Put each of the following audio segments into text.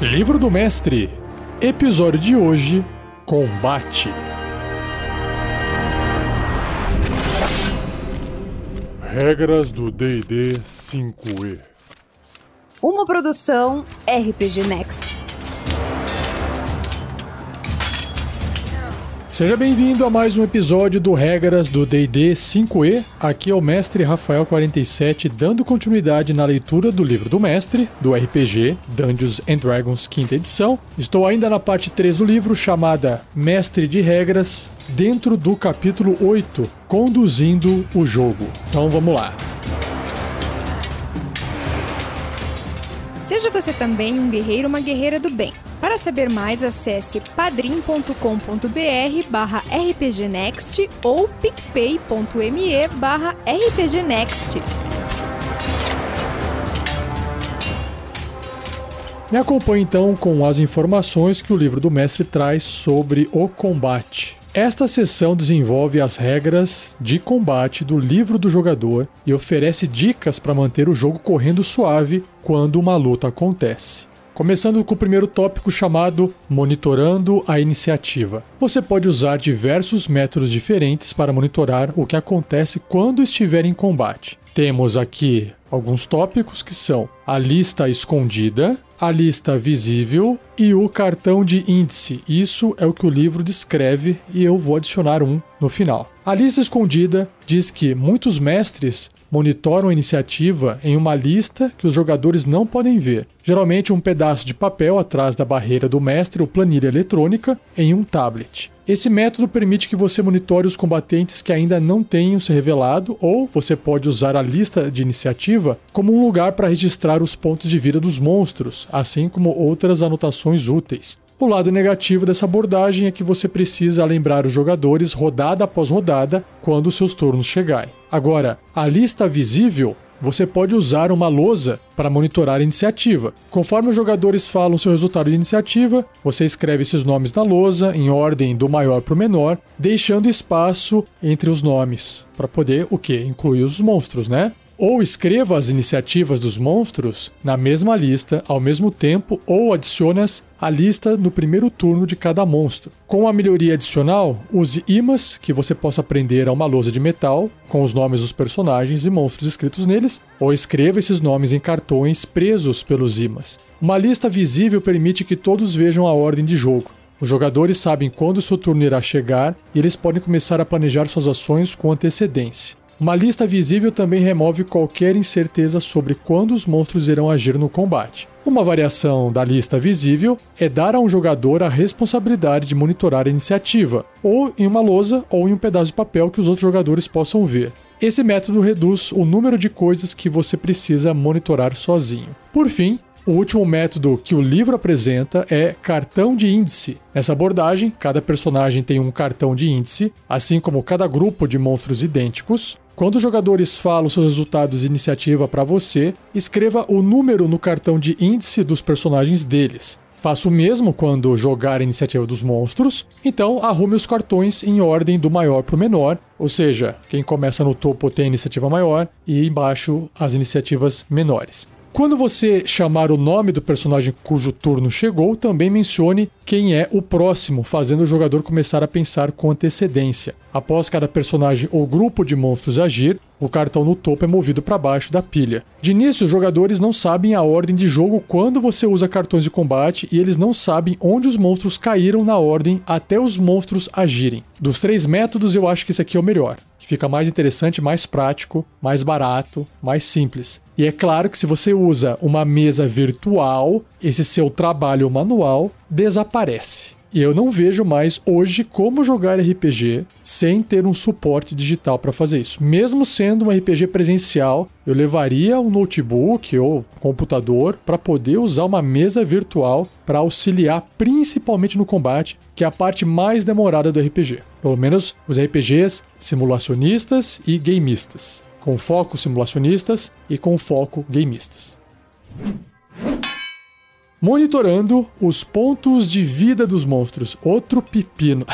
Livro do Mestre, episódio de hoje, Combate. Regras do D&D 5e. Uma produção RPG Next. Seja bem-vindo a mais um episódio do Regras do D&D 5e. Aqui é o Mestre Rafael47, dando continuidade na leitura do Livro do Mestre, do RPG Dungeons & Dragons 5ª edição. Estou ainda na parte 3 do livro, chamada Mestre de Regras, dentro do capítulo 8, Conduzindo o Jogo. Então vamos lá. Seja você também um guerreiro ou uma guerreira do bem. Para saber mais, acesse padrim.com.br/rpgnext ou picpay.me/rpgnext. Me acompanhe então com as informações que o Livro do Mestre traz sobre o combate. Esta sessão desenvolve as regras de combate do livro do jogador e oferece dicas para manter o jogo correndo suave quando uma luta acontece. Começando com o primeiro tópico chamado Monitorando a Iniciativa. Você pode usar diversos métodos diferentes para monitorar o que acontece quando estiver em combate. Temos aqui alguns tópicos que são a lista escondida, a lista visível e o cartão de índice. Isso é o que o livro descreve e eu vou adicionar um no final. A lista escondida diz que muitos mestres monitoram a iniciativa em uma lista que os jogadores não podem ver. Geralmente um pedaço de papel atrás da barreira do mestre ou planilha eletrônica em um tablet. Esse método permite que você monitore os combatentes que ainda não tenham se revelado, ou você pode usar a lista de iniciativa como um lugar para registrar os pontos de vida dos monstros, assim como outras anotações úteis. O lado negativo dessa abordagem é que você precisa lembrar os jogadores rodada após rodada quando os seus turnos chegarem. Agora, a lista visível, você pode usar uma lousa para monitorar a iniciativa. Conforme os jogadores falam seu resultado de iniciativa, você escreve esses nomes na lousa em ordem do maior para o menor, deixando espaço entre os nomes para poder incluir os monstros, né? Ou escreva as iniciativas dos monstros na mesma lista ao mesmo tempo ou adicione-as à lista no primeiro turno de cada monstro. Com a melhoria adicional, use imãs que você possa prender a uma lousa de metal com os nomes dos personagens e monstros escritos neles, ou escreva esses nomes em cartões presos pelos imãs. Uma lista visível permite que todos vejam a ordem de jogo. Os jogadores sabem quando o seu turno irá chegar e eles podem começar a planejar suas ações com antecedência. Uma lista visível também remove qualquer incerteza sobre quando os monstros irão agir no combate. Uma variação da lista visível é dar a um jogador a responsabilidade de monitorar a iniciativa, ou em uma lousa ou em um pedaço de papel que os outros jogadores possam ver. Esse método reduz o número de coisas que você precisa monitorar sozinho. Por fim, o último método que o livro apresenta é cartão de índice. Nessa abordagem, cada personagem tem um cartão de índice, assim como cada grupo de monstros idênticos. Quando os jogadores falam seus resultados de iniciativa para você, escreva o número no cartão de índice dos personagens deles. Faça o mesmo quando jogar a iniciativa dos monstros, então arrume os cartões em ordem do maior para o menor, ou seja, quem começa no topo tem a iniciativa maior e embaixo as iniciativas menores. Quando você chamar o nome do personagem cujo turno chegou, também mencione quem é o próximo, fazendo o jogador começar a pensar com antecedência. Após cada personagem ou grupo de monstros agir, o cartão no topo é movido para baixo da pilha. De início, os jogadores não sabem a ordem de jogo quando você usa cartões de combate e eles não sabem onde os monstros caíram na ordem até os monstros agirem. Dos 3 métodos, eu acho que esse aqui é o melhor. Fica mais interessante, mais prático, mais barato, mais simples. E é claro que se você usa uma mesa virtual, esse seu trabalho manual desaparece. E eu não vejo mais hoje como jogar RPG sem ter um suporte digital para fazer isso. Mesmo sendo um RPG presencial, eu levaria um notebook ou computador para poder usar uma mesa virtual para auxiliar principalmente no combate, que é a parte mais demorada do RPG. Pelo menos os RPGs simulacionistas e gameistas. Com foco simulacionistas e com foco gameistas. Monitorando os pontos de vida dos monstros. Outro pepino.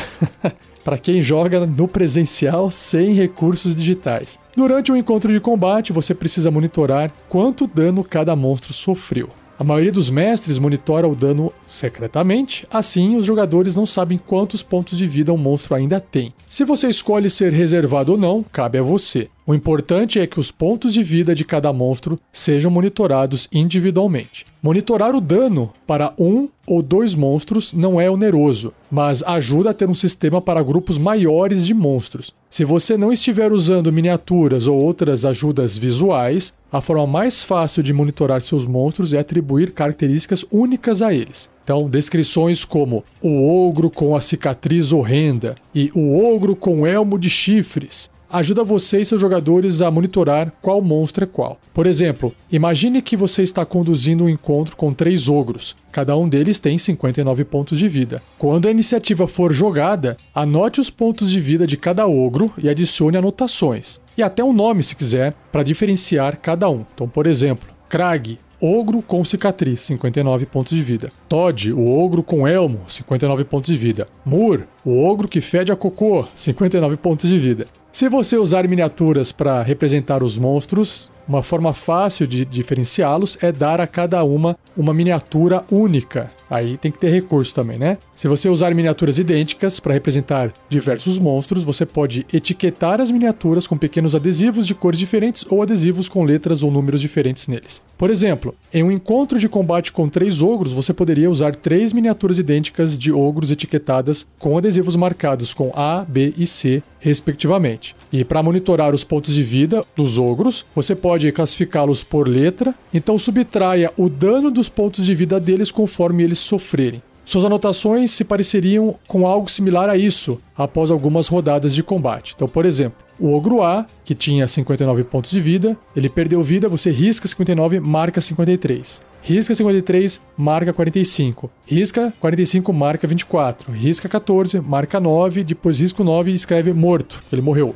Para quem joga no presencial sem recursos digitais. Durante um encontro de combate, você precisa monitorar quanto dano cada monstro sofreu. A maioria dos mestres monitora o dano secretamente, assim os jogadores não sabem quantos pontos de vida um monstro ainda tem. Se você escolhe ser reservado ou não, cabe a você. O importante é que os pontos de vida de cada monstro sejam monitorados individualmente. Monitorar o dano para 1 ou 2 monstros não é oneroso, mas ajuda a ter um sistema para grupos maiores de monstros. Se você não estiver usando miniaturas ou outras ajudas visuais, a forma mais fácil de monitorar seus monstros é atribuir características únicas a eles. Então, descrições como o ogro com a cicatriz horrenda e o ogro com elmo de chifres ajuda você e seus jogadores a monitorar qual monstro é qual. Por exemplo, imagine que você está conduzindo um encontro com 3 ogros. Cada um deles tem 59 pontos de vida. Quando a iniciativa for jogada, anote os pontos de vida de cada ogro e adicione anotações. E até um nome, se quiser, para diferenciar cada um. Então, por exemplo, Krag, ogro com cicatriz, 59 pontos de vida. Todd, o ogro com elmo, 59 pontos de vida. Mur, o ogro que fede a cocô, 59 pontos de vida. Se você usar miniaturas para representar os monstros, uma forma fácil de diferenciá-los é dar a cada uma miniatura única. Aí tem que ter recurso também, né? Se você usar miniaturas idênticas para representar diversos monstros, você pode etiquetar as miniaturas com pequenos adesivos de cores diferentes ou adesivos com letras ou números diferentes neles. Por exemplo, em um encontro de combate com 3 ogros, você poderia usar 3 miniaturas idênticas de ogros etiquetadas com adesivos marcados com A, B e C, respectivamente. E para monitorar os pontos de vida dos ogros, você pode classificá-los por letra, então subtraia o dano dos pontos de vida deles conforme eles sofrerem. Suas anotações se pareceriam com algo similar a isso após algumas rodadas de combate. Então, por exemplo, o ogro A, que tinha 59 pontos de vida, ele perdeu vida, você risca 59, marca 53. Risca 53, marca 45. Risca 45, marca 24. Risca 14, marca 9. Depois risca 9 e escreve morto. Ele morreu.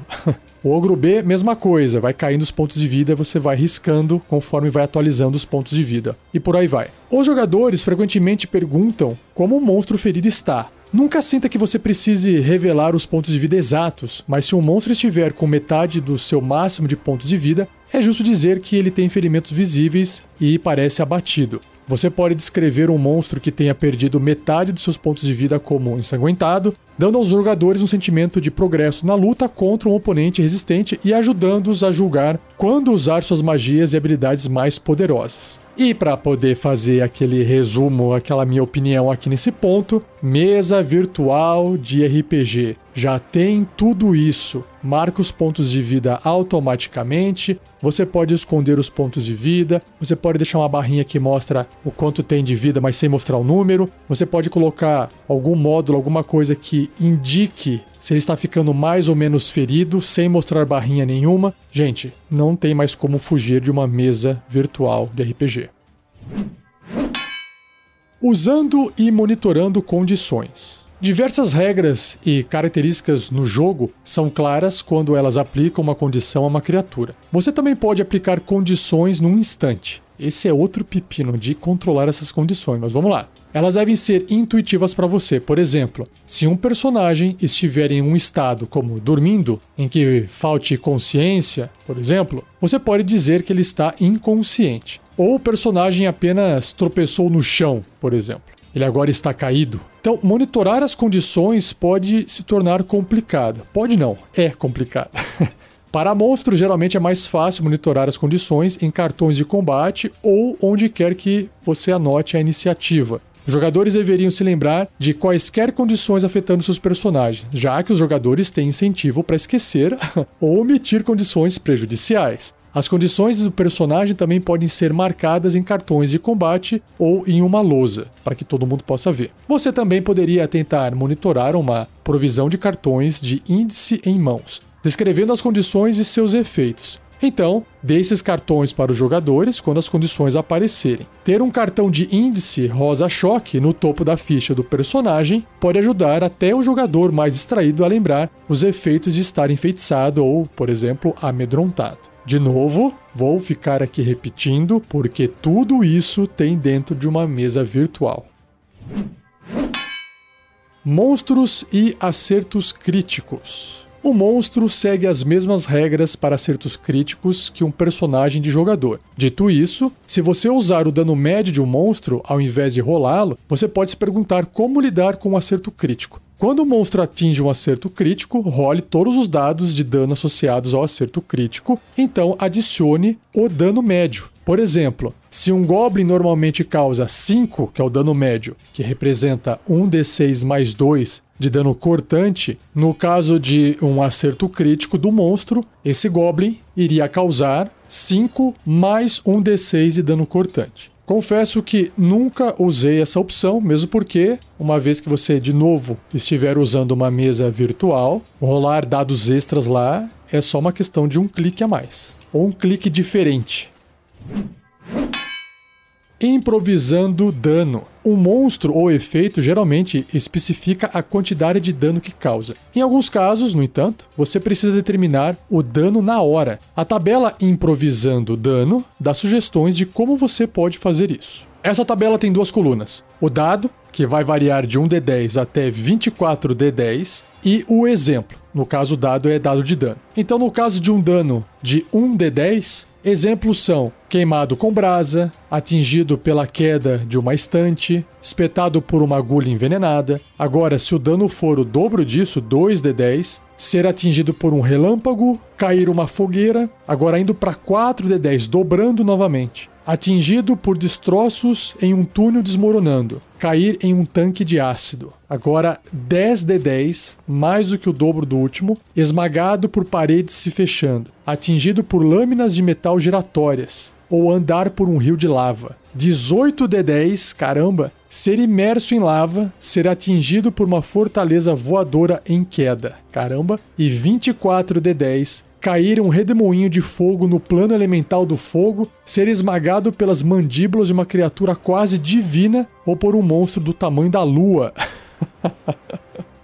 O ogro B, mesma coisa. Vai caindo os pontos de vida, você vai riscando conforme vai atualizando os pontos de vida. E por aí vai. Os jogadores frequentemente perguntam como o monstro ferido está. Nunca sinta que você precise revelar os pontos de vida exatos, mas se um monstro estiver com metade do seu máximo de pontos de vida, é justo dizer que ele tem ferimentos visíveis e parece abatido. Você pode descrever um monstro que tenha perdido metade dos seus pontos de vida como ensanguentado, dando aos jogadores um sentimento de progresso na luta contra um oponente resistente e ajudando-os a julgar quando usar suas magias e habilidades mais poderosas. E para poder fazer aquele resumo, aquela minha opinião aqui nesse ponto, mesa virtual de RPG. Já tem tudo isso. Marca os pontos de vida automaticamente, você pode esconder os pontos de vida, você pode deixar uma barrinha que mostra o quanto tem de vida, mas sem mostrar o número, você pode colocar algum módulo, alguma coisa que indique se ele está ficando mais ou menos ferido, sem mostrar barrinha nenhuma. Gente, não tem mais como fugir de uma mesa virtual de RPG. Usando e monitorando condições. Diversas regras e características no jogo são claras quando elas aplicam uma condição a uma criatura. Você também pode aplicar condições num instante. Esse é outro pepino de controlar essas condições, mas vamos lá. Elas devem ser intuitivas para você. Por exemplo, se um personagem estiver em um estado como dormindo, em que falte consciência, por exemplo, você pode dizer que ele está inconsciente. Ou o personagem apenas tropeçou no chão, por exemplo. Ele agora está caído. Então, monitorar as condições pode se tornar complicado. Pode não, é complicado. Para monstros, geralmente é mais fácil monitorar as condições em cartões de combate ou onde quer que você anote a iniciativa. Os jogadores deveriam se lembrar de quaisquer condições afetando seus personagens, já que os jogadores têm incentivo para esquecer ou omitir condições prejudiciais. As condições do personagem também podem ser marcadas em cartões de combate ou em uma lousa, para que todo mundo possa ver. Você também poderia tentar monitorar uma provisão de cartões de índice em mãos, descrevendo as condições e seus efeitos. Então, dê esses cartões para os jogadores quando as condições aparecerem. Ter um cartão de índice rosa-choque no topo da ficha do personagem pode ajudar até o jogador mais distraído a lembrar os efeitos de estar enfeitiçado ou, por exemplo, amedrontado. De novo, vou ficar aqui repetindo porque tudo isso tem dentro de uma mesa virtual. Monstros e acertos críticos. O monstro segue as mesmas regras para acertos críticos que um personagem de jogador. Dito isso, se você usar o dano médio de um monstro ao invés de rolá-lo, você pode se perguntar como lidar com um acerto crítico. Quando o monstro atinge um acerto crítico, role todos os dados de dano associados ao acerto crítico, então adicione o dano médio. Por exemplo, se um Goblin normalmente causa 5, que é o dano médio, que representa 1d6 mais 2 de dano cortante, no caso de um acerto crítico do monstro, esse Goblin iria causar 5 mais 1d6 de dano cortante. Confesso que nunca usei essa opção, mesmo porque, uma vez que você de novo estiver usando uma mesa virtual, rolar dados extras lá é só uma questão de um clique a mais, ou um clique diferente. Improvisando dano. Um monstro ou efeito geralmente especifica a quantidade de dano que causa. Em alguns casos, no entanto, você precisa determinar o dano na hora. A tabela Improvisando Dano dá sugestões de como você pode fazer isso. Essa tabela tem 2 colunas. O dado, que vai variar de 1d10 até 24d10, e o exemplo. No caso, o dado é dado de dano. Então, no caso de um dano de 1d10, exemplos são queimado com brasa, atingido pela queda de uma estante, espetado por uma agulha envenenada. Agora, se o dano for o dobro disso, 2d10, ser atingido por um relâmpago, cair uma fogueira, agora indo para 4d10, dobrando novamente. Atingido por destroços em um túnel desmoronando, cair em um tanque de ácido. Agora 10d10, mais do que o dobro do último, esmagado por paredes se fechando, atingido por lâminas de metal giratórias, ou andar por um rio de lava. 18d10, caramba, ser imerso em lava, ser atingido por uma fortaleza voadora em queda, caramba, e 24d10, cair um redemoinho de fogo no plano elemental do fogo, ser esmagado pelas mandíbulas de uma criatura quase divina ou por um monstro do tamanho da lua.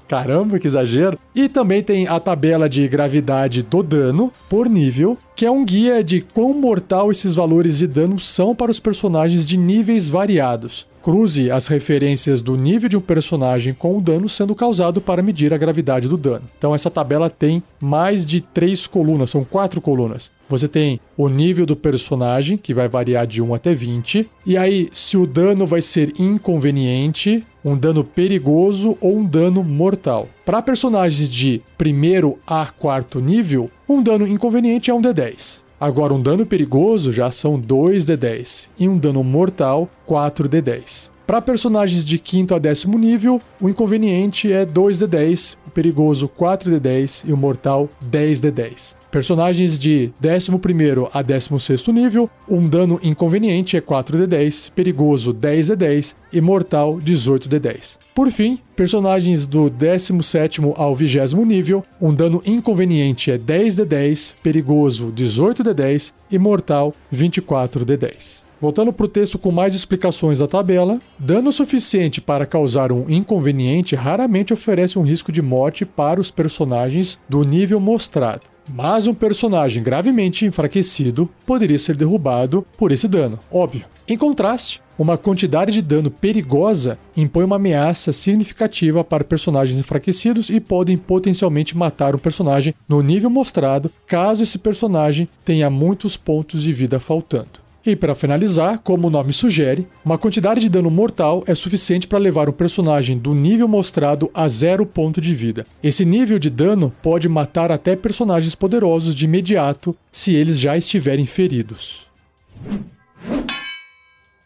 Caramba, que exagero! E também tem a tabela de gravidade do dano por nível, que é um guia de quão mortal esses valores de dano são para os personagens de níveis variados. Cruze as referências do nível de um personagem com o dano sendo causado para medir a gravidade do dano. Então essa tabela tem mais de 3 colunas, são 4 colunas. Você tem o nível do personagem, que vai variar de 1 até 20. E aí, se o dano vai ser inconveniente, um dano perigoso ou um dano mortal. Para personagens de 1º a 4º nível, um dano inconveniente é um D10. Agora, um dano perigoso já são 2d10 e um dano mortal 4d10. Para personagens de 5º a 10º nível, o inconveniente é 2d10, o perigoso 4d10 e o mortal 10d10. Personagens de 11º a 16º nível, um dano inconveniente é 4d10, perigoso 10d10 e mortal 18d10. Por fim, personagens do 17º ao 20º nível, um dano inconveniente é 10d10, perigoso 18d10 e mortal 24d10. Voltando para o texto com mais explicações da tabela, dano suficiente para causar um inconveniente raramente oferece um risco de morte para os personagens do nível mostrado. Mas um personagem gravemente enfraquecido poderia ser derrubado por esse dano, óbvio. Em contraste, uma quantidade de dano perigosa impõe uma ameaça significativa para personagens enfraquecidos e podem potencialmente matar um personagem no nível mostrado, caso esse personagem tenha muitos pontos de vida faltando. E para finalizar, como o nome sugere, uma quantidade de dano mortal é suficiente para levar um personagem do nível mostrado a 0 ponto de vida. Esse nível de dano pode matar até personagens poderosos de imediato se eles já estiverem feridos.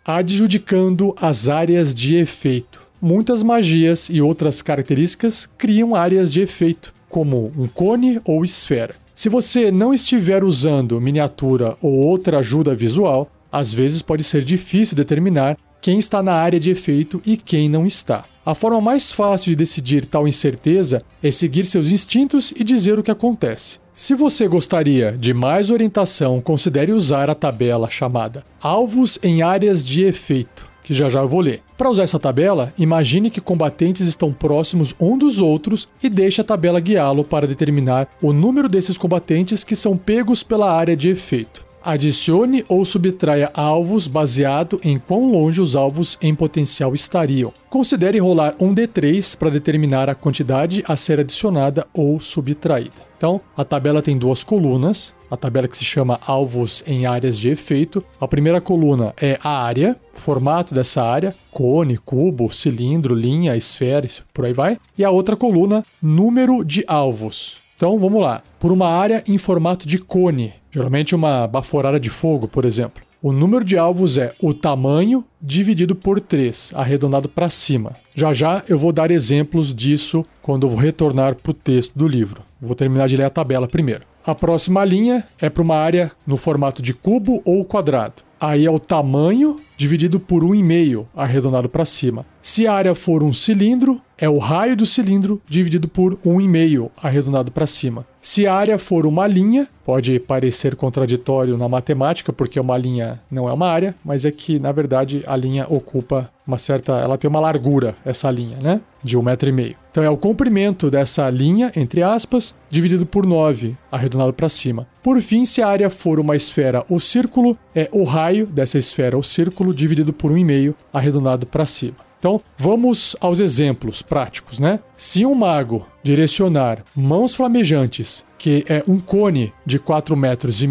Adjudicando as áreas de efeito. Muitas magias e outras características criam áreas de efeito, como um cone ou esfera. Se você não estiver usando miniatura ou outra ajuda visual, às vezes pode ser difícil determinar quem está na área de efeito e quem não está. A forma mais fácil de decidir tal incerteza é seguir seus instintos e dizer o que acontece. Se você gostaria de mais orientação, considere usar a tabela chamada Alvos em Áreas de Efeito, que já eu vou ler. Para usar essa tabela, imagine que combatentes estão próximos um dos outros e deixe a tabela guiá-lo para determinar o número desses combatentes que são pegos pela área de efeito. Adicione ou subtraia alvos baseado em quão longe os alvos em potencial estariam. Considere rolar um D3 para determinar a quantidade a ser adicionada ou subtraída. Então, a tabela tem duas colunas, a tabela que se chama alvos em áreas de efeito. A primeira coluna é a área, o formato dessa área, cone, cubo, cilindro, linha, esfera, por aí vai. E a outra coluna, número de alvos. Então, vamos lá. Por uma área em formato de cone, geralmente uma baforada de fogo, por exemplo. O número de alvos é o tamanho dividido por 3, arredondado para cima. Já já eu vou dar exemplos disso quando eu vou retornar para o texto do livro. Vou terminar de ler a tabela primeiro. A próxima linha é para uma área no formato de cubo ou quadrado. Aí é o tamanho dividido por 1,5, arredondado para cima. Se a área for um cilindro, é o raio do cilindro dividido por 1,5, arredondado para cima. Se a área for uma linha, pode parecer contraditório na matemática, porque uma linha não é uma área, mas é que, na verdade, a linha ocupa uma certa... Ela tem uma largura, essa linha, né? De 1,5 metro. Então é o comprimento dessa linha, entre aspas, dividido por 9, arredondado para cima. Por fim, se a área for uma esfera ou círculo, é o raio dessa esfera ou círculo dividido por 1,5, arredondado para cima. Então, vamos aos exemplos práticos, né? Se um mago direcionar mãos flamejantes, que é um cone de 4,5 metros,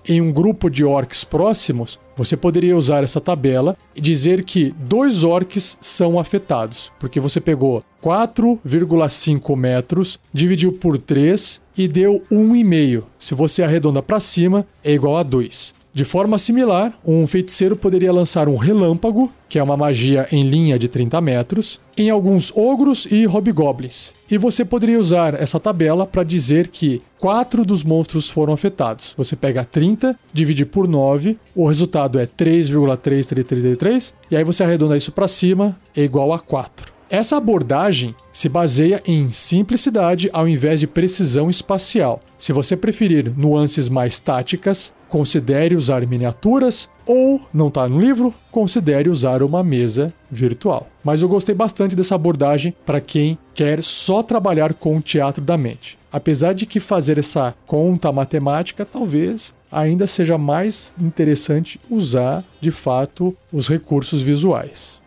em um grupo de orcs próximos, você poderia usar essa tabela e dizer que 2 orcs são afetados, porque você pegou 4,5 metros, dividiu por 3 e deu 1,5. Se você arredonda para cima, é igual a 2. De forma similar, um feiticeiro poderia lançar um relâmpago, que é uma magia em linha de 30 metros, em alguns ogros e hobgoblins. E você poderia usar essa tabela para dizer que 4 dos monstros foram afetados. Você pega 30, divide por 9, o resultado é 3,3333, e aí você arredonda isso para cima, é igual a 4. Essa abordagem se baseia em simplicidade ao invés de precisão espacial. Se você preferir nuances mais táticas, considere usar miniaturas ou, não está no livro, considere usar uma mesa virtual. Mas eu gostei bastante dessa abordagem para quem quer só trabalhar com o teatro da mente. Apesar de que fazer essa conta matemática talvez ainda seja mais interessante usar, de fato, os recursos visuais.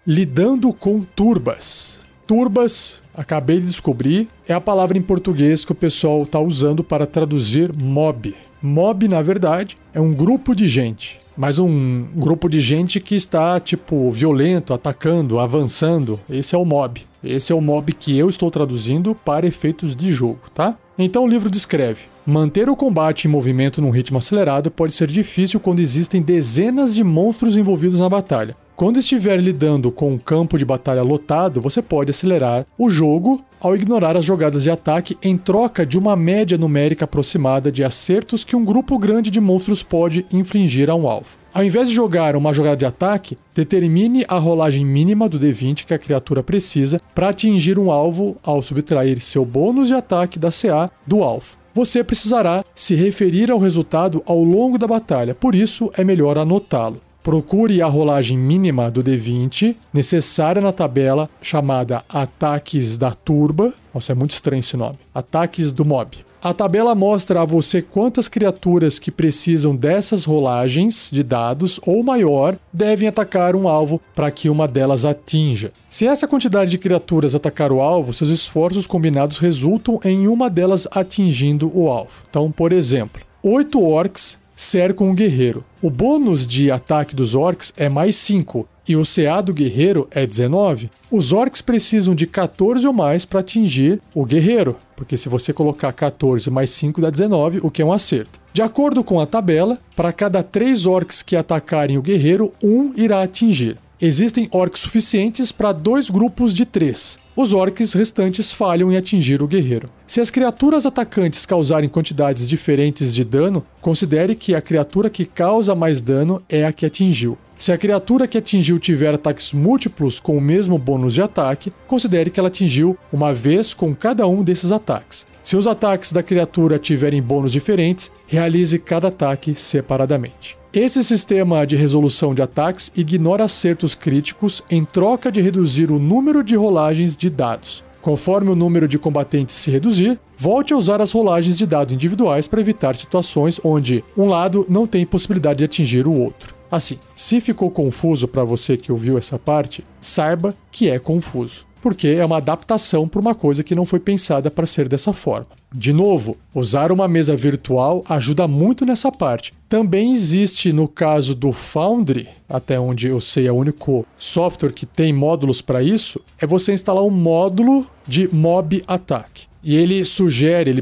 Lidando com turbas. Turbas, acabei de descobrir, é a palavra em português que o pessoal está usando para traduzir mob. Mob, na verdade, é um grupo de gente, mas um grupo de gente que está, tipo, violento, atacando, avançando. Esse é o mob. Esse é o mob que eu estou traduzindo para efeitos de jogo, tá? Então o livro descreve: manter o combate em movimento num ritmo acelerado pode ser difícil quando existem dezenas de monstros envolvidos na batalha. Quando estiver lidando com um campo de batalha lotado, você pode acelerar o jogo ao ignorar as jogadas de ataque em troca de uma média numérica aproximada de acertos que um grupo grande de monstros pode infligir a um alvo. Ao invés de jogar uma jogada de ataque, determine a rolagem mínima do D20 que a criatura precisa para atingir um alvo ao subtrair seu bônus de ataque da CA do alvo. Você precisará se referir ao resultado ao longo da batalha, por isso é melhor anotá-lo. Procure a rolagem mínima do D20 necessária na tabela chamada Ataques da Turba. Nossa, é muito estranho esse nome. Ataques do Mob. A tabela mostra a você quantas criaturas que precisam dessas rolagens de dados ou maior devem atacar um alvo para que uma delas atinja. Se essa quantidade de criaturas atacar o alvo, seus esforços combinados resultam em uma delas atingindo o alvo. Então, por exemplo, 8 orcs cercam um guerreiro. O bônus de ataque dos orcs é mais 5 e o CA do guerreiro é 19. Os orcs precisam de 14 ou mais para atingir o guerreiro, porque se você colocar 14 mais 5 dá 19, o que é um acerto. De acordo com a tabela, para cada 3 orcs que atacarem o guerreiro, 1 irá atingir. Existem orcs suficientes para 2 grupos de 3. Os orcs restantes falham em atingir o guerreiro. Se as criaturas atacantes causarem quantidades diferentes de dano, considere que a criatura que causa mais dano é a que atingiu. Se a criatura que atingiu tiver ataques múltiplos com o mesmo bônus de ataque, considere que ela atingiu uma vez com cada um desses ataques. Se os ataques da criatura tiverem bônus diferentes, realize cada ataque separadamente. Esse sistema de resolução de ataques ignora acertos críticos em troca de reduzir o número de rolagens de dados. Conforme o número de combatentes se reduzir, volte a usar as rolagens de dados individuais para evitar situações onde um lado não tem possibilidade de atingir o outro. Assim, se ficou confuso para você que ouviu essa parte, saiba que é confuso, porque é uma adaptação para uma coisa que não foi pensada para ser dessa forma. De novo, usar uma mesa virtual ajuda muito nessa parte. Também existe, no caso do Foundry, até onde eu sei é o único software que tem módulos para isso, é você instalar um módulo de Mob Attack. E ele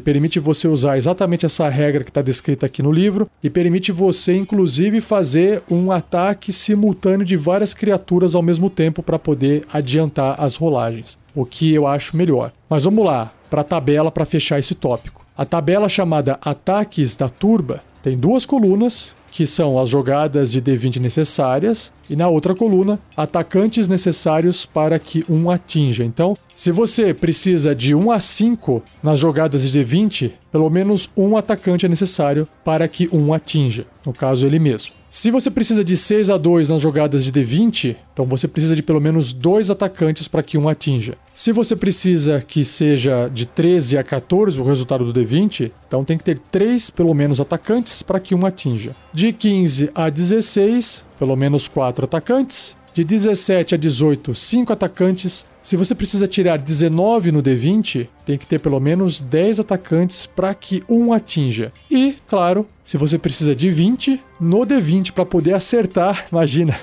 permite você usar exatamente essa regra que está descrita aqui no livro e permite você, inclusive, fazer um ataque simultâneo de várias criaturas ao mesmo tempo para poder adiantar as rolagens, o que eu acho melhor. Mas vamos lá, para a tabela para fechar esse tópico. A tabela chamada Ataques da Turba tem 2 colunas, que são as jogadas de D20 necessárias, e na outra coluna, atacantes necessários para que um atinja. Então, se você precisa de 1 a 5 nas jogadas de D20, pelo menos um atacante é necessário para que um atinja, no caso ele mesmo. Se você precisa de 6 a 2 nas jogadas de D20, então você precisa de pelo menos 2 atacantes para que um atinja. Se você precisa que seja de 13 a 14 o resultado do D20, então tem que ter 3 pelo menos atacantes para que um atinja. De 15 a 16, pelo menos 4 atacantes. De 17 a 18, 5 atacantes. Se você precisa tirar 19 no D20, tem que ter pelo menos 10 atacantes para que um atinja. E, claro, se você precisa de 20, no D20 para poder acertar, imagina,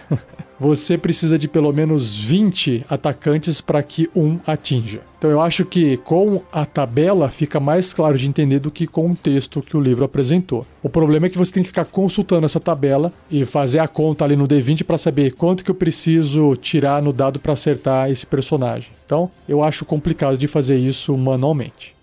você precisa de pelo menos 20 atacantes para que um atinja. Então eu acho que com a tabela fica mais claro de entender do que com o texto que o livro apresentou. O problema é que você tem que ficar consultando essa tabela e fazer a conta ali no D20 para saber quanto que eu preciso tirar no dado para acertar esse personagem. Então eu acho complicado de fazer isso manualmente.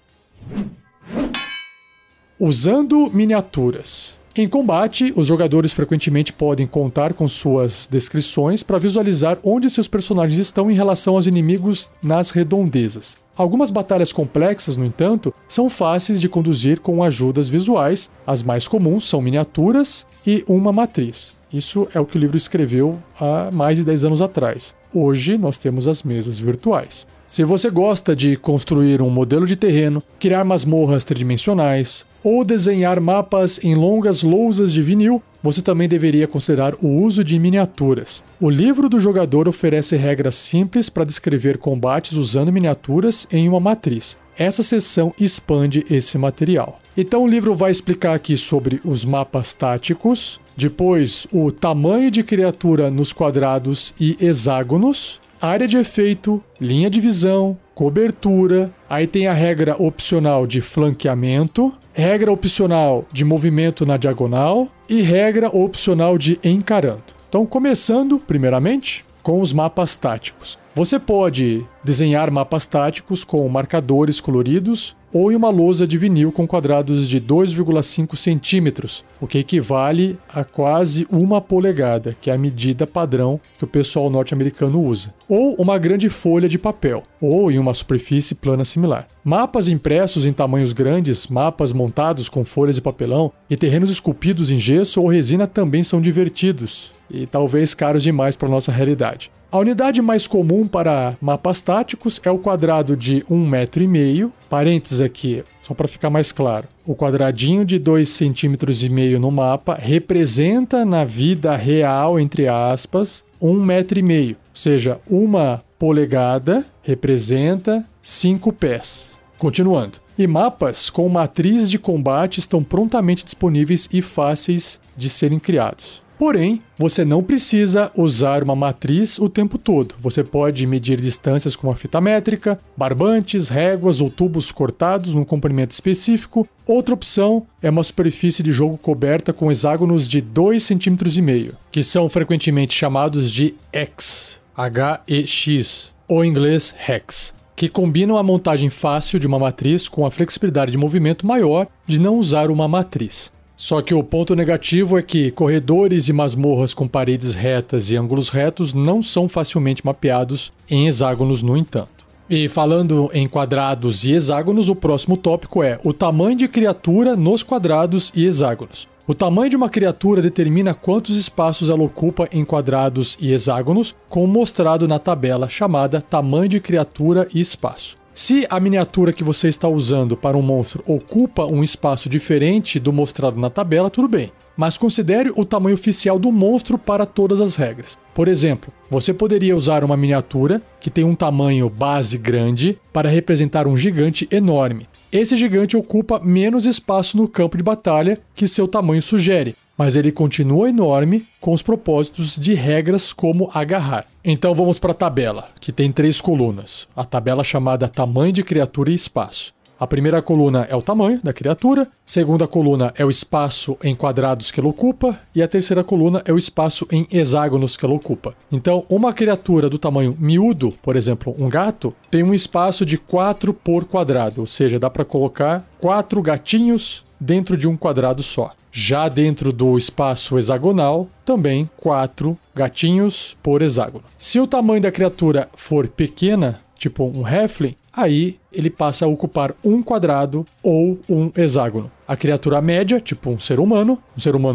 Usando miniaturas. Em combate, os jogadores frequentemente podem contar com suas descrições para visualizar onde seus personagens estão em relação aos inimigos nas redondezas. Algumas batalhas complexas, no entanto, são fáceis de conduzir com ajudas visuais. As mais comuns são miniaturas e uma matriz. Isso é o que o livro escreveu há mais de 10 anos atrás. Hoje nós temos as mesas virtuais. Se você gosta de construir um modelo de terreno, criar masmorras tridimensionais ou desenhar mapas em longas lousas de vinil, você também deveria considerar o uso de miniaturas. O livro do jogador oferece regras simples para descrever combates usando miniaturas em uma matriz. Essa seção expande esse material. Então o livro vai explicar aqui sobre os mapas táticos, depois o tamanho de criatura nos quadrados e hexágonos, área de efeito, linha de visão, cobertura, aí tem a regra opcional de flanqueamento, regra opcional de movimento na diagonal e regra opcional de encarando. Então, começando, primeiramente, com os mapas táticos. Você pode desenhar mapas táticos com marcadores coloridos ou em uma lousa de vinil com quadrados de 2,5 centímetros, o que equivale a quase 1 polegada, que é a medida padrão que o pessoal norte-americano usa. Ou uma grande folha de papel, ou em uma superfície plana similar. Mapas impressos em tamanhos grandes, mapas montados com folhas de papelão e terrenos esculpidos em gesso ou resina também são divertidos e talvez caros demais para a nossa realidade. A unidade mais comum para mapas táticos é o quadrado de 1,5 m, parênteses aqui, só para ficar mais claro. O quadradinho de 2,5 cm no mapa representa na vida real, entre aspas, 1,5 m, ou seja, 1 polegada representa 5 pés. Continuando. E mapas com matriz de combate estão prontamente disponíveis e fáceis de serem criados. Porém, você não precisa usar uma matriz o tempo todo. Você pode medir distâncias com uma fita métrica, barbantes, réguas ou tubos cortados num comprimento específico. Outra opção é uma superfície de jogo coberta com hexágonos de 2,5 cm, que são frequentemente chamados de Hex, H-E-X, ou em inglês Hex, que combinam a montagem fácil de uma matriz com a flexibilidade de movimento maior de não usar uma matriz. Só que o ponto negativo é que corredores e masmorras com paredes retas e ângulos retos não são facilmente mapeados em hexágonos, no entanto. E falando em quadrados e hexágonos, o próximo tópico é o tamanho de criatura nos quadrados e hexágonos. O tamanho de uma criatura determina quantos espaços ela ocupa em quadrados e hexágonos, como mostrado na tabela chamada Tamanho de Criatura e Espaço. Se a miniatura que você está usando para um monstro ocupa um espaço diferente do mostrado na tabela, tudo bem. Mas considere o tamanho oficial do monstro para todas as regras. Por exemplo, você poderia usar uma miniatura que tem um tamanho base grande para representar um gigante enorme. Esse gigante ocupa menos espaço no campo de batalha que seu tamanho sugere, mas ele continua enorme com os propósitos de regras como agarrar. Então vamos para a tabela, que tem 3 colunas. A tabela chamada tamanho de criatura e espaço. A primeira coluna é o tamanho da criatura, a segunda coluna é o espaço em quadrados que ela ocupa e a terceira coluna é o espaço em hexágonos que ela ocupa. Então, uma criatura do tamanho miúdo, por exemplo, um gato, tem um espaço de 4 por quadrado, ou seja, dá para colocar 4 gatinhos dentro de um quadrado só. Já dentro do espaço hexagonal, também 4 gatinhos por hexágono. Se o tamanho da criatura for pequena, tipo um halfling, aí ele passa a ocupar um quadrado ou um hexágono. A criatura média, tipo um ser humano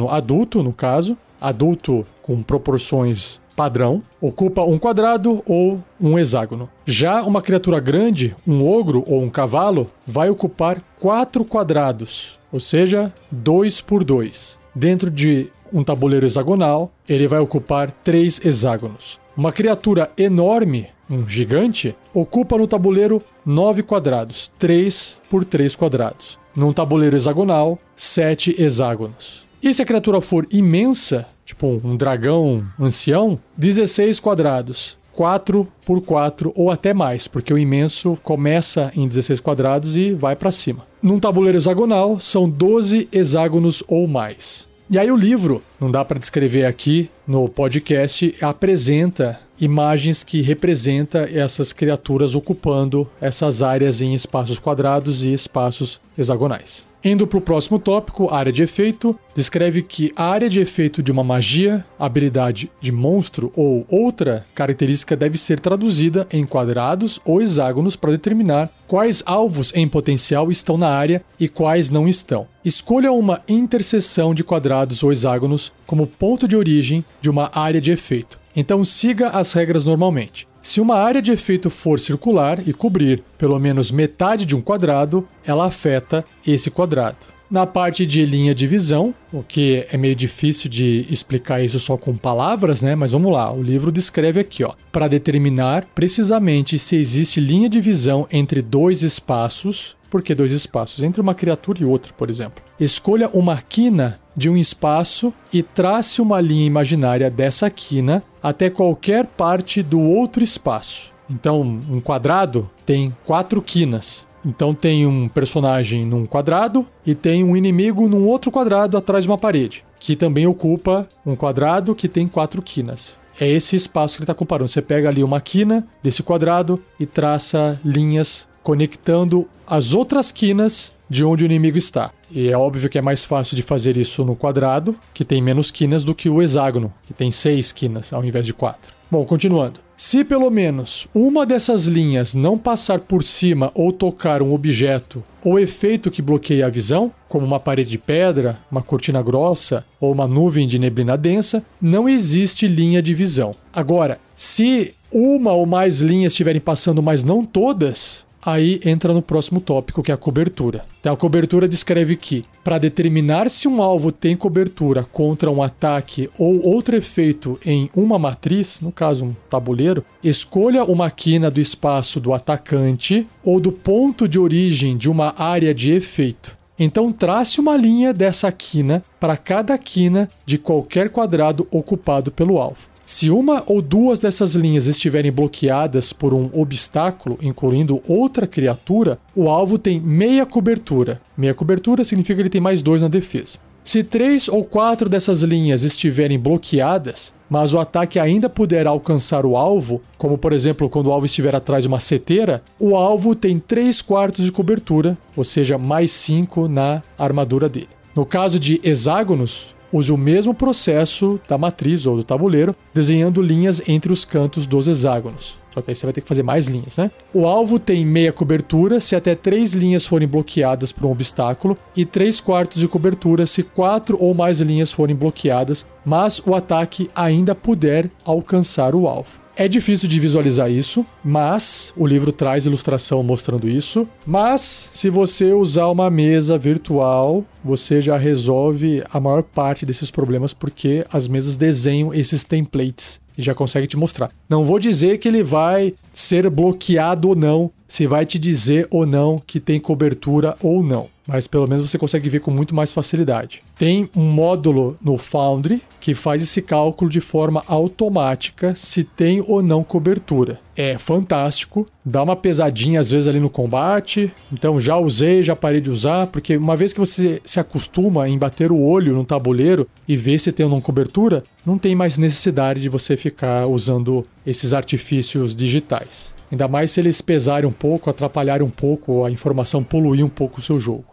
adulto, no caso, adulto com proporções padrão, ocupa um quadrado ou um hexágono. Já uma criatura grande, um ogro ou um cavalo, vai ocupar 4 quadrados, ou seja, 2 por 2. Dentro de um tabuleiro hexagonal, ele vai ocupar 3 hexágonos. Uma criatura enorme, um gigante, ocupa no tabuleiro 9 quadrados, 3 por 3 quadrados. Num tabuleiro hexagonal, 7 hexágonos. E se a criatura for imensa, tipo um dragão ancião, 16 quadrados, 4 por 4 ou até mais, porque o imenso começa em 16 quadrados e vai para cima. Num tabuleiro hexagonal, são 12 hexágonos ou mais. E aí o livro, não dá para descrever aqui no podcast, apresenta imagens que representam essas criaturas ocupando essas áreas em espaços quadrados e espaços hexagonais. Indo para o próximo tópico, área de efeito, descreve que a área de efeito de uma magia, habilidade de monstro ou outra característica deve ser traduzida em quadrados ou hexágonos para determinar quais alvos em potencial estão na área e quais não estão. Escolha uma interseção de quadrados ou hexágonos como ponto de origem de uma área de efeito. Então siga as regras normalmente. Se uma área de efeito for circular e cobrir pelo menos metade de um quadrado, ela afeta esse quadrado. Na parte de linha de visão, o que é meio difícil de explicar isso só com palavras, né? Mas vamos lá, o livro descreve aqui, ó, para determinar precisamente se existe linha de visão entre 2 espaços. Por que 2 espaços? Entre uma criatura e outra, por exemplo. Escolha uma quina de um espaço e trace uma linha imaginária dessa quina até qualquer parte do outro espaço. Então, um quadrado tem 4 quinas. Então tem um personagem num quadrado e tem um inimigo num outro quadrado atrás de uma parede, que também ocupa um quadrado que tem 4 quinas. É esse espaço que ele está comparando. Você pega ali uma quina desse quadrado e traça linhas conectando as outras quinas de onde o inimigo está. E é óbvio que é mais fácil de fazer isso no quadrado, que tem menos quinas, do que o hexágono, que tem 6 quinas ao invés de 4. Bom, continuando. Se pelo menos uma dessas linhas não passar por cima ou tocar um objeto ou efeito que bloqueia a visão, como uma parede de pedra, uma cortina grossa ou uma nuvem de neblina densa, não existe linha de visão. Agora, se uma ou mais linhas estiverem passando, mas não todas, aí entra no próximo tópico, que é a cobertura. Então, a cobertura descreve que, para determinar se um alvo tem cobertura contra um ataque ou outro efeito em uma matriz, no caso um tabuleiro, escolha uma quina do espaço do atacante ou do ponto de origem de uma área de efeito. Então trace uma linha dessa quina para cada quina de qualquer quadrado ocupado pelo alvo. Se uma ou duas dessas linhas estiverem bloqueadas por um obstáculo, incluindo outra criatura, o alvo tem meia cobertura. Meia cobertura significa que ele tem mais 2 na defesa. Se 3 ou 4 dessas linhas estiverem bloqueadas, mas o ataque ainda puder alcançar o alvo, como por exemplo quando o alvo estiver atrás de uma seteira, o alvo tem 3/4 de cobertura, ou seja, mais 5 na armadura dele. No caso de hexágonos, use o mesmo processo da matriz ou do tabuleiro, desenhando linhas entre os cantos dos hexágonos. Só que aí você vai ter que fazer mais linhas, né? O alvo tem meia cobertura se até 3 linhas forem bloqueadas por um obstáculo e 3/4 de cobertura se 4 ou mais linhas forem bloqueadas, mas o ataque ainda puder alcançar o alvo. É difícil de visualizar isso, mas o livro traz ilustração mostrando isso. Mas se você usar uma mesa virtual, você já resolve a maior parte desses problemas, porque as mesas desenham esses templates e já consegue te mostrar. Não vou dizer que ele vai ser bloqueado ou não, se vai te dizer ou não que tem cobertura ou não. Mas pelo menos você consegue ver com muito mais facilidade. Tem um módulo no Foundry que faz esse cálculo de forma automática se tem ou não cobertura. É fantástico, dá uma pesadinha às vezes ali no combate. Então já usei, já parei de usar, porque uma vez que você se acostuma em bater o olho no tabuleiro e ver se tem ou não cobertura, não tem mais necessidade de você ficar usando esses artifícios digitais. Ainda mais se eles pesarem um pouco, atrapalharem um pouco, a informação poluir um pouco o seu jogo.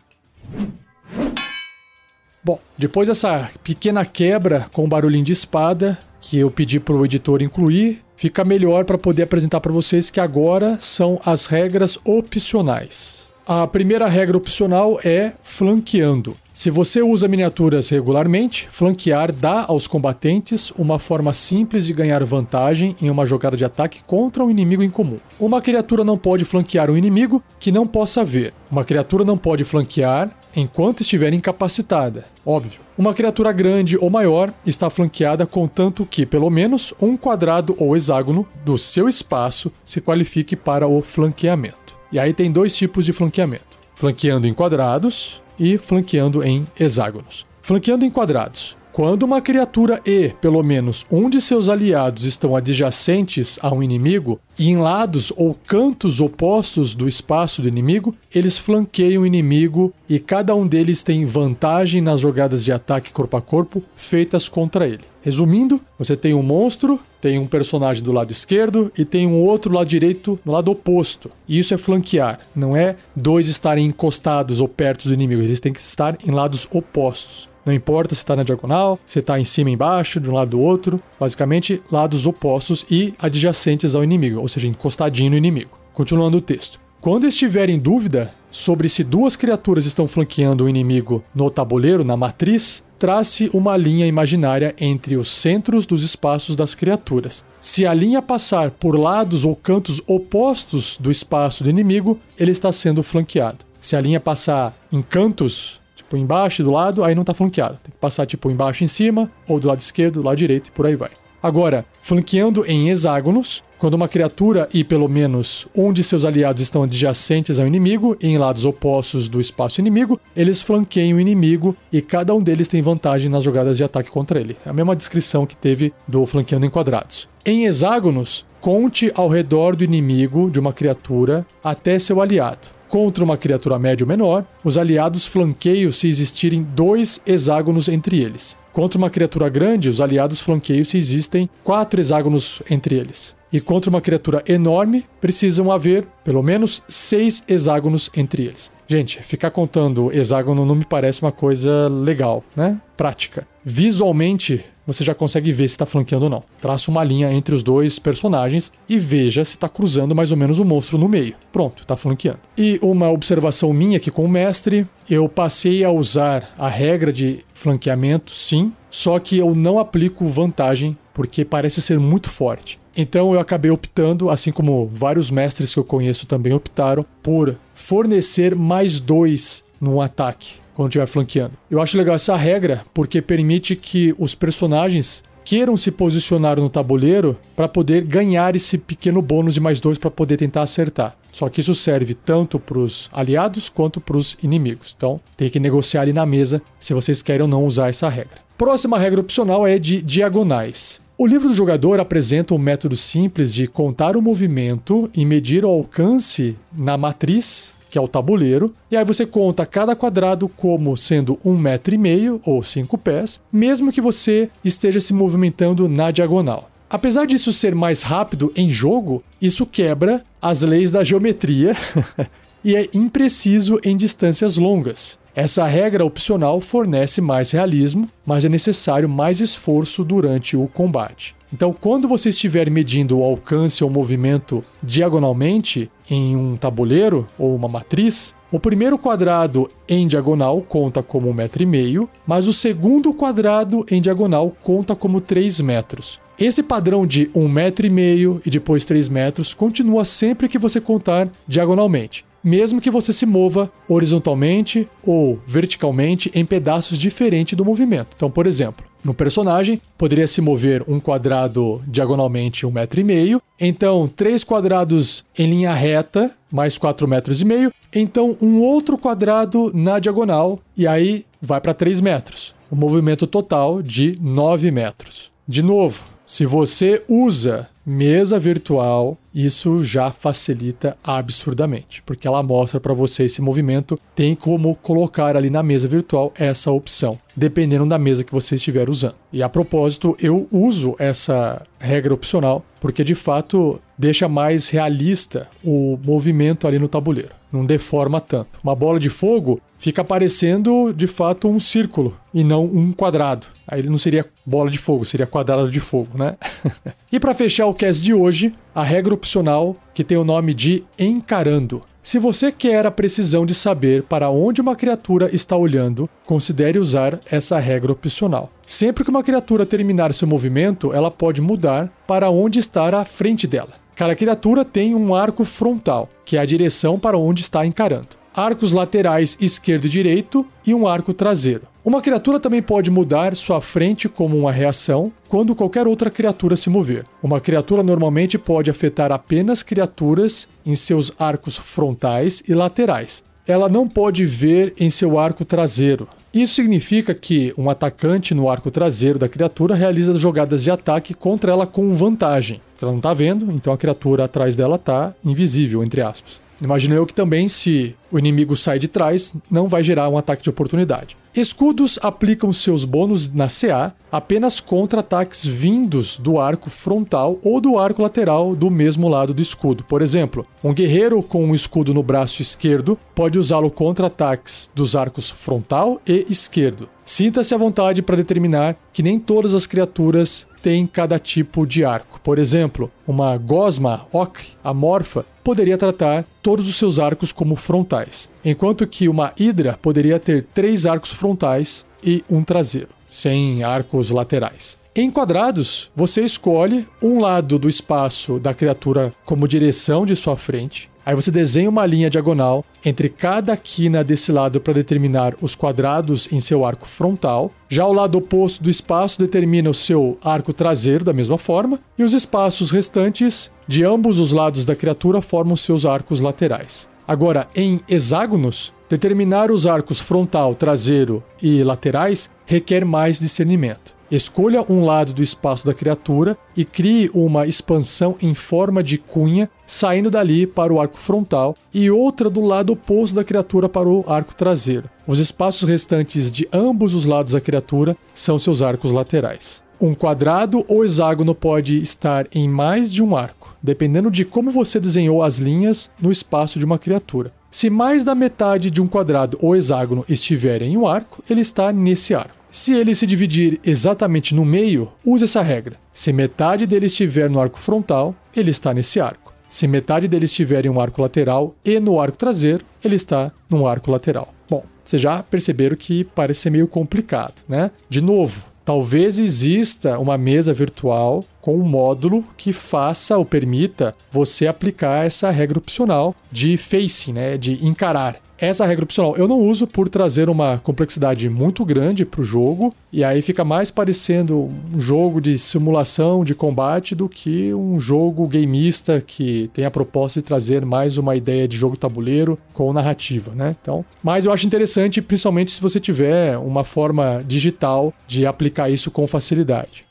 Bom, depois dessa pequena quebra com barulhinho de espada, que eu pedi para o editor incluir, fica melhor para poder apresentar para vocês que agora são as regras opcionais. A primeira regra opcional é flanqueando. Se você usa miniaturas regularmente, flanquear dá aos combatentes uma forma simples de ganhar vantagem em uma jogada de ataque contra um inimigo em comum. Uma criatura não pode flanquear um inimigo que não possa ver. Uma criatura não pode flanquear enquanto estiver incapacitada. Óbvio. Uma criatura grande ou maior está flanqueada contanto que pelo menos um quadrado ou hexágono do seu espaço se qualifique para o flanqueamento. E aí tem dois tipos de flanqueamento. Flanqueando em quadrados e flanqueando em hexágonos. Flanqueando em quadrados. Quando uma criatura e pelo menos um de seus aliados estão adjacentes a um inimigo e em lados ou cantos opostos do espaço do inimigo, eles flanqueiam o inimigo e cada um deles tem vantagem nas jogadas de ataque corpo a corpo feitas contra ele. Resumindo, você tem um monstro, tem um personagem do lado esquerdo e tem um outro lado direito no lado oposto. E isso é flanquear, não é dois estarem encostados ou perto do inimigo, eles têm que estar em lados opostos. Não importa se está na diagonal, se está em cima e embaixo, de um lado do outro, basicamente lados opostos e adjacentes ao inimigo, ou seja, encostadinho no inimigo. Continuando o texto. Quando estiver em dúvida sobre se duas criaturas estão flanqueando o inimigo no tabuleiro, na matriz, trace uma linha imaginária entre os centros dos espaços das criaturas. Se a linha passar por lados ou cantos opostos do espaço do inimigo, ele está sendo flanqueado. Se a linha passar em cantos, tipo embaixo e do lado, aí não está flanqueado. Tem que passar tipo embaixo e em cima, ou do lado esquerdo, do lado direito e por aí vai. Agora, flanqueando em hexágonos, quando uma criatura e pelo menos um de seus aliados estão adjacentes ao inimigo e em lados opostos do espaço inimigo, eles flanqueiam o inimigo e cada um deles tem vantagem nas jogadas de ataque contra ele. É a mesma descrição que teve do flanqueando em quadrados. Em hexágonos, conte ao redor do inimigo de uma criatura até seu aliado. Contra uma criatura média ou menor, os aliados flanqueiam se existirem 2 hexágonos entre eles. Contra uma criatura grande, os aliados flanqueiam se existem 4 hexágonos entre eles. E contra uma criatura enorme, precisam haver pelo menos 6 hexágonos entre eles. Gente, ficar contando hexágono não me parece uma coisa legal, né? Prática. Visualmente, você já consegue ver se está flanqueando ou não. Traça uma linha entre os dois personagens e veja se está cruzando mais ou menos o monstro no meio. Pronto, está flanqueando. E uma observação minha aqui com o mestre, eu passei a usar a regra de flanqueamento, sim, só que eu não aplico vantagem porque parece ser muito forte. Então eu acabei optando, assim como vários mestres que eu conheço também optaram, por fornecer mais 2 no ataque quando estiver flanqueando. Eu acho legal essa regra porque permite que os personagens queiram se posicionar no tabuleiro para poder ganhar esse pequeno bônus de mais 2 para poder tentar acertar. Só que isso serve tanto para os aliados quanto para os inimigos. Então tem que negociar ali na mesa se vocês querem ou não usar essa regra. Próxima regra opcional é de diagonais. O livro do jogador apresenta um método simples de contar o movimento e medir o alcance na matriz, que é o tabuleiro, e aí você conta cada quadrado como sendo 1,5 metro ou 5 pés, mesmo que você esteja se movimentando na diagonal. Apesar disso ser mais rápido em jogo, isso quebra as leis da geometria e é impreciso em distâncias longas. Essa regra opcional fornece mais realismo, mas é necessário mais esforço durante o combate. Então, quando você estiver medindo o alcance ou movimento diagonalmente em um tabuleiro ou uma matriz, o primeiro quadrado em diagonal conta como 1,5 m, mas o segundo quadrado em diagonal conta como 3 metros. Esse padrão de 1,5 m e depois 3 metros continua sempre que você contar diagonalmente, mesmo que você se mova horizontalmente ou verticalmente em pedaços diferentes do movimento. Então, por exemplo, no personagem, poderia se mover um quadrado diagonalmente 1,5 m, então 3 quadrados em linha reta, mais 4,5 metros, então um outro quadrado na diagonal, e aí vai para 3 metros. O movimento total de 9 metros. De novo, se você usa mesa virtual, isso já facilita absurdamente, porque ela mostra para você esse movimento, tem como colocar ali na mesa virtual essa opção, dependendo da mesa que você estiver usando. E a propósito, eu uso essa regra opcional, porque de fato deixa mais realista o movimento ali no tabuleiro, não deforma tanto. Uma bola de fogo fica parecendo de fato um círculo e não um quadrado. Aí ele não seria bola de fogo, seria quadrado de fogo, né? E para fechar o cast de hoje, a regra opcional que tem o nome de encarando. Se você quer a precisão de saber para onde uma criatura está olhando, considere usar essa regra opcional. Sempre que uma criatura terminar seu movimento, ela pode mudar para onde está à frente dela. Cada criatura tem um arco frontal, que é a direção para onde está encarando. Arcos laterais esquerdo e direito e um arco traseiro. Uma criatura também pode mudar sua frente como uma reação quando qualquer outra criatura se mover. Uma criatura normalmente pode afetar apenas criaturas em seus arcos frontais e laterais. Ela não pode ver em seu arco traseiro. Isso significa que um atacante no arco traseiro da criatura realiza jogadas de ataque contra ela com vantagem. Ela não está vendo, então a criatura atrás dela está invisível, entre aspas. Imagino eu que também, se o inimigo sai de trás, não vai gerar um ataque de oportunidade. Escudos aplicam seus bônus na CA apenas contra ataques vindos do arco frontal ou do arco lateral do mesmo lado do escudo. Por exemplo, um guerreiro com um escudo no braço esquerdo pode usá-lo contra ataques dos arcos frontal e esquerdo. Sinta-se à vontade para determinar que nem todas as criaturas têm cada tipo de arco. Por exemplo, uma gosma ocre amorfa poderia tratar todos os seus arcos como frontais, enquanto que uma hidra poderia ter 3 arcos frontais e um traseiro, sem arcos laterais. Em quadrados, você escolhe um lado do espaço da criatura como direção de sua frente. Aí você desenha uma linha diagonal entre cada quina desse lado para determinar os quadrados em seu arco frontal. Já o lado oposto do espaço determina o seu arco traseiro da mesma forma. E os espaços restantes de ambos os lados da criatura formam seus arcos laterais. Agora, em hexágonos, determinar os arcos frontal, traseiro e laterais requer mais discernimento. Escolha um lado do espaço da criatura e crie uma expansão em forma de cunha saindo dali para o arco frontal e outra do lado oposto da criatura para o arco traseiro. Os espaços restantes de ambos os lados da criatura são seus arcos laterais. Um quadrado ou hexágono pode estar em mais de um arco, dependendo de como você desenhou as linhas no espaço de uma criatura. Se mais da metade de um quadrado ou hexágono estiver em um arco, ele está nesse arco. Se ele se dividir exatamente no meio, use essa regra. Se metade dele estiver no arco frontal, ele está nesse arco. Se metade dele estiver em um arco lateral e no arco traseiro, ele está no arco lateral. Bom, vocês já perceberam que parece ser meio complicado, né? De novo, talvez exista uma mesa virtual com um módulo que faça ou permita você aplicar essa regra opcional de facing, né? De encarar. Essa regra opcional eu não uso por trazer uma complexidade muito grande para o jogo, e aí fica mais parecendo um jogo de simulação de combate do que um jogo gameista que tem a proposta de trazer mais uma ideia de jogo tabuleiro com narrativa, né? Então, mas eu acho interessante, principalmente se você tiver uma forma digital de aplicar isso com facilidade.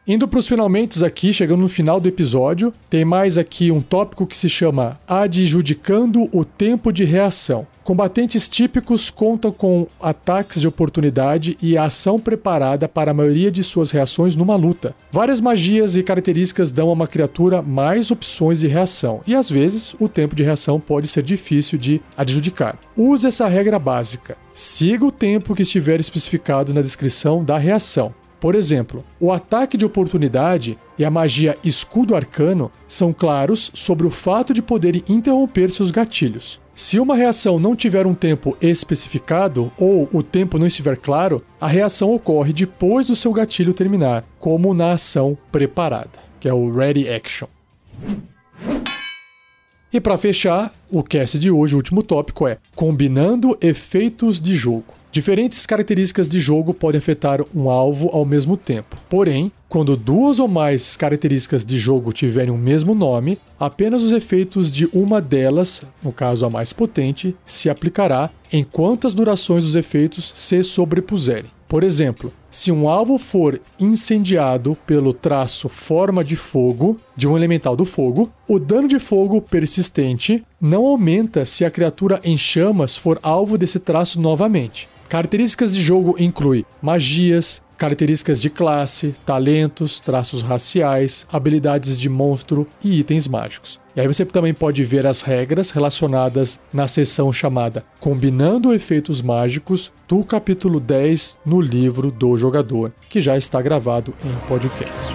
Indo para os finalmente aqui, chegando no final do episódio, tem mais aqui um tópico que se chama adjudicando o tempo de reação. Combatentes típicos contam com ataques de oportunidade e a ação preparada para a maioria de suas reações numa luta. Várias magias e características dão a uma criatura mais opções de reação, e às vezes o tempo de reação pode ser difícil de adjudicar. Use essa regra básica. Siga o tempo que estiver especificado na descrição da reação. Por exemplo, o ataque de oportunidade e a magia escudo arcano são claros sobre o fato de poderem interromper seus gatilhos. Se uma reação não tiver um tempo especificado ou o tempo não estiver claro, a reação ocorre depois do seu gatilho terminar, como na ação preparada, que é o Ready Action. E para fechar, o cast de hoje, o último tópico é combinando efeitos de jogo. Diferentes características de jogo podem afetar um alvo ao mesmo tempo. Porém, quando duas ou mais características de jogo tiverem o mesmo nome, apenas os efeitos de uma delas, no caso a mais potente, se aplicará enquanto as durações dos efeitos se sobrepuserem. Por exemplo, se um alvo for incendiado pelo traço forma de fogo, de um elemental do fogo, o dano de fogo persistente não aumenta se a criatura em chamas for alvo desse traço novamente. Características de jogo incluem magias, características de classe, talentos, traços raciais, habilidades de monstro e itens mágicos. E aí você também pode ver as regras relacionadas na seção chamada Combinando Efeitos Mágicos do capítulo 10 no livro do jogador, que já está gravado em podcast.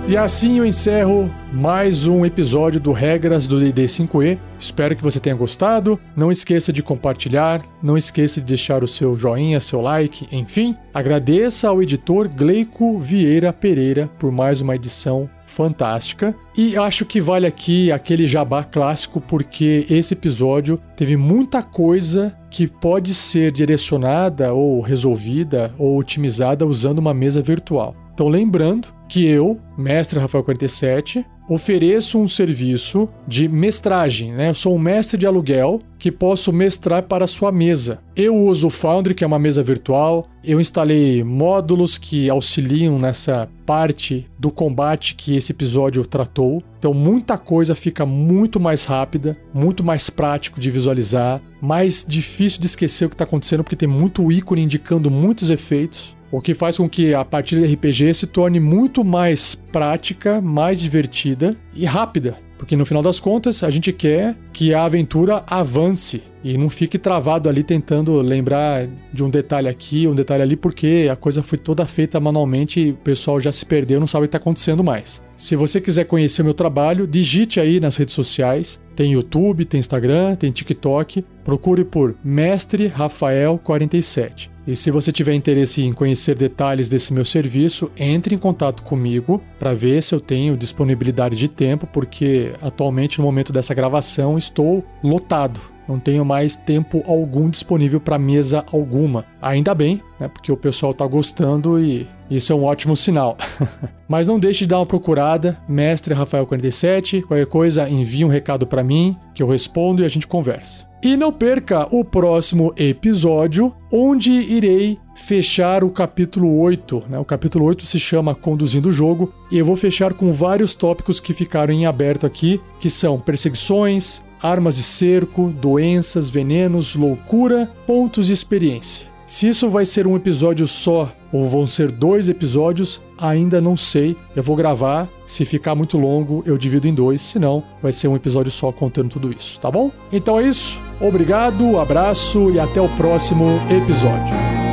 E assim eu encerro mais um episódio do Regras do D&D 5e. Espero que você tenha gostado. Não esqueça de compartilhar, não esqueça de deixar o seu joinha, seu like, enfim. Agradeça ao editor Gleico Vieira Pereira por mais uma edição fantástica. E acho que vale aqui aquele jabá clássico, porque esse episódio teve muita coisa que pode ser direcionada ou resolvida ou otimizada usando uma mesa virtual. Então lembrando que eu, mestre Rafael 47, ofereço um serviço de mestragem, né? Eu sou um mestre de aluguel que posso mestrar para a sua mesa. Eu uso o Foundry, que é uma mesa virtual. Eu instalei módulos que auxiliam nessa parte do combate que esse episódio tratou. Então muita coisa fica muito mais rápida, muito mais prático de visualizar, mais difícil de esquecer o que está acontecendo, porque tem muito ícone indicando muitos efeitos. O que faz com que a partida de RPG se torne muito mais prática, mais divertida e rápida. Porque no final das contas, a gente quer que a aventura avance e não fique travado ali tentando lembrar de um detalhe aqui, um detalhe ali, porque a coisa foi toda feita manualmente e o pessoal já se perdeu, não sabe o que está acontecendo mais. Se você quiser conhecer o meu trabalho, digite aí nas redes sociais. Tem YouTube, tem Instagram, tem TikTok. Procure por Mestre Rafael 47. E se você tiver interesse em conhecer detalhes desse meu serviço, entre em contato comigo para ver se eu tenho disponibilidade de tempo, porque atualmente no momento dessa gravação estou lotado. Não tenho mais tempo algum disponível para mesa alguma. Ainda bem, né? Porque o pessoal está gostando e isso é um ótimo sinal. Mas não deixe de dar uma procurada, Mestre Rafael 47. Qualquer coisa, envie um recado para mim, que eu respondo e a gente conversa. E não perca o próximo episódio, onde irei fechar o capítulo 8. Né? O capítulo 8 se chama Conduzindo o Jogo, e eu vou fechar com vários tópicos que ficaram em aberto aqui, que são perseguições, armas de cerco, doenças, venenos, loucura, pontos de experiência. Se isso vai ser um episódio só ou vão ser 2 episódios, ainda não sei. Eu vou gravar, se ficar muito longo eu divido em 2, senão vai ser um episódio só contando tudo isso, tá bom? Então é isso, obrigado, abraço e até o próximo episódio.